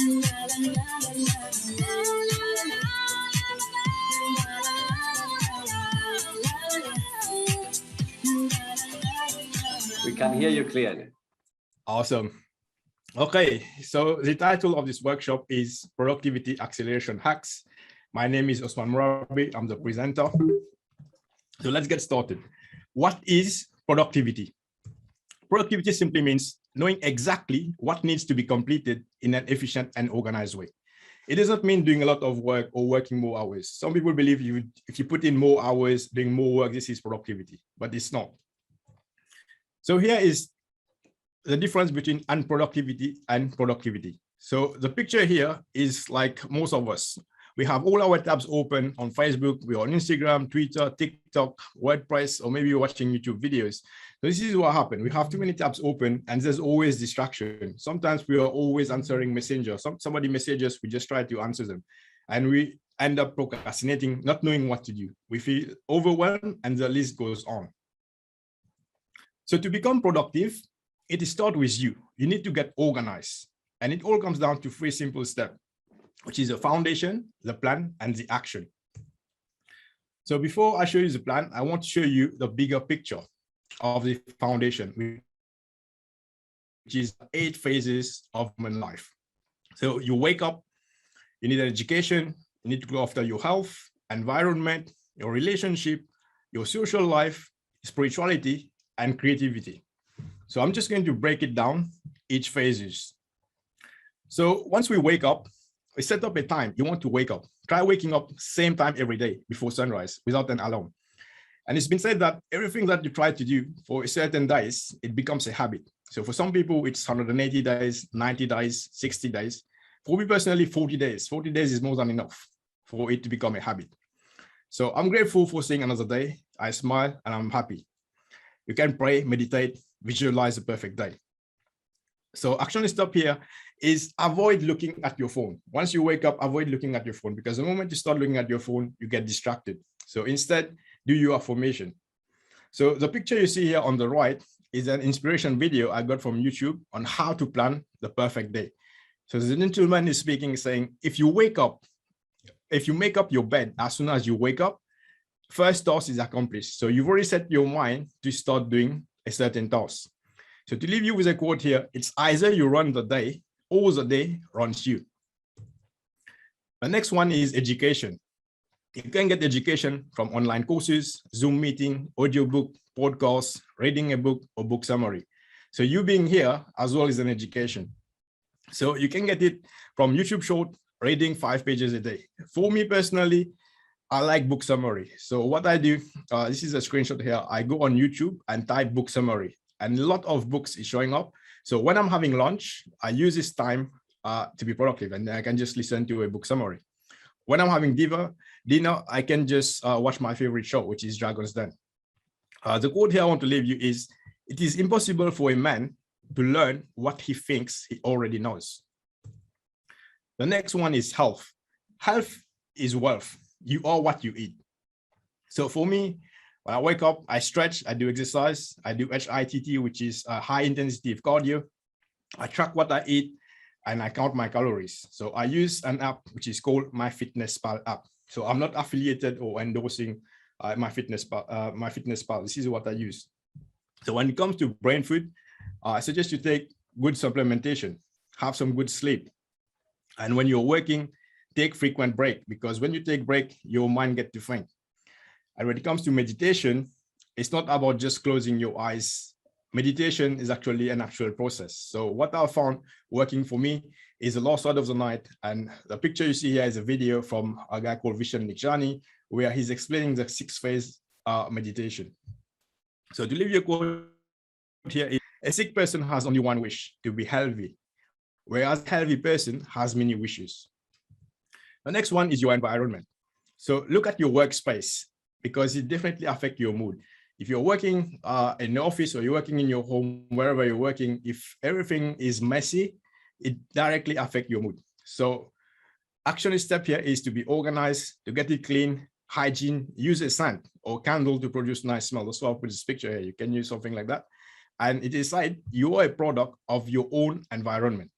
We can hear you clearly. Awesome. Okay, so the title of this workshop is Productivity Acceleration Hacks. My name is Osman Murabi. I'm the presenter. So let's get started. What is productivity? Productivity simply means knowing exactly what needs to be completed in an efficient and organized way. It doesn't mean doing a lot of work or working more hours. Some people believe if you put in more hours, doing more work, this is productivity, but it's not. So here is the difference between unproductivity and productivity. So the picture here is like most of us. We have all our tabs open on Facebook, we're on Instagram, Twitter, TikTok, WordPress, or maybe you're watching YouTube videos. So this is what happened. We have too many tabs open and there's always distraction. Sometimes we are always answering Messenger. Somebody messages, we just try to answer them. And we end up procrastinating, not knowing what to do. We feel overwhelmed and the list goes on. So to become productive, it starts with you. You need to get organized. And it all comes down to 3 simple steps, which is the foundation, the plan, and the action. So before I show you the plan, I want to show you the bigger picture of the foundation, which is 8 phases of human life. So you wake up, you need an education, you need to go after your health, environment, your relationship, your social life, spirituality, and creativity. So I'm just going to break it down, each phases. So once we wake up, we set up a time you want to wake up. Try waking up same time every day before sunrise without an alarm. And it's been said that everything that you try to do for a certain days, it becomes a habit. So for some people, it's 180 days, 90 days, 60 days. For me personally, 40 days. 40 days is more than enough for it to become a habit. So I'm grateful for seeing another day. I smile and I'm happy. You can pray, meditate, visualize the perfect day. So action step here is avoid looking at your phone. Once you wake up, avoid looking at your phone, because the moment you start looking at your phone, you get distracted. So instead, do your affirmation. So the picture you see here on the right is an inspiration video I got from YouTube on how to plan the perfect day. So the gentleman is speaking, saying, if you make up your bed as soon as you wake up, first task is accomplished. So you've already set your mind to start doing a certain task. So to leave you with a quote here, it's either you run the day or the day runs you. The next one is education. You can get education from online courses, Zoom meeting, audiobook, podcasts, reading a book, or book summary. So you being here as well is an education. So you can get it from YouTube short, reading 5 pages a day. For me personally, I like book summary. So what I do, this is a screenshot here. I go on YouTube and type book summary, and a lot of books is showing up. So when I'm having lunch, I use this time to be productive, and I can just listen to a book summary. When I'm having dinner, I can just watch my favorite show, which is Dragon's Den. The quote here I want to leave you is, it is impossible for a man to learn what he thinks he already knows. The next one is health. Health is wealth. You are what you eat. So for me, when I wake up, I stretch, I do exercise, I do HIIT, which is a high intensity of cardio. I track what I eat and I count my calories. So I use an app which is called MyFitnessPal app. So I'm not affiliated or endorsing MyFitnessPal. This is what I use. So when it comes to brain food, I suggest you take good supplementation, have some good sleep. And when you're working, take frequent break, because when you take break, your mind gets to think. And when it comes to meditation, it's not about just closing your eyes. Meditation is actually an actual process. So what I found working for me is the last third of the night. And the picture you see here is a video from a guy called Vishen Nichani, where he's explaining the 6-phase meditation. So to leave you a quote here, is, a sick person has only one wish, to be healthy, whereas a healthy person has many wishes. The next one is your environment. So look at your workspace, because it definitely affects your mood. If you're working in the office or you're working in your home, wherever you're working, if everything is messy, it directly affects your mood. So action step here is to be organized, to get it clean, hygiene, use a scent or candle to produce nice smell. That's why I put this picture here. You can use something like that. And it is like you are a product of your own environment.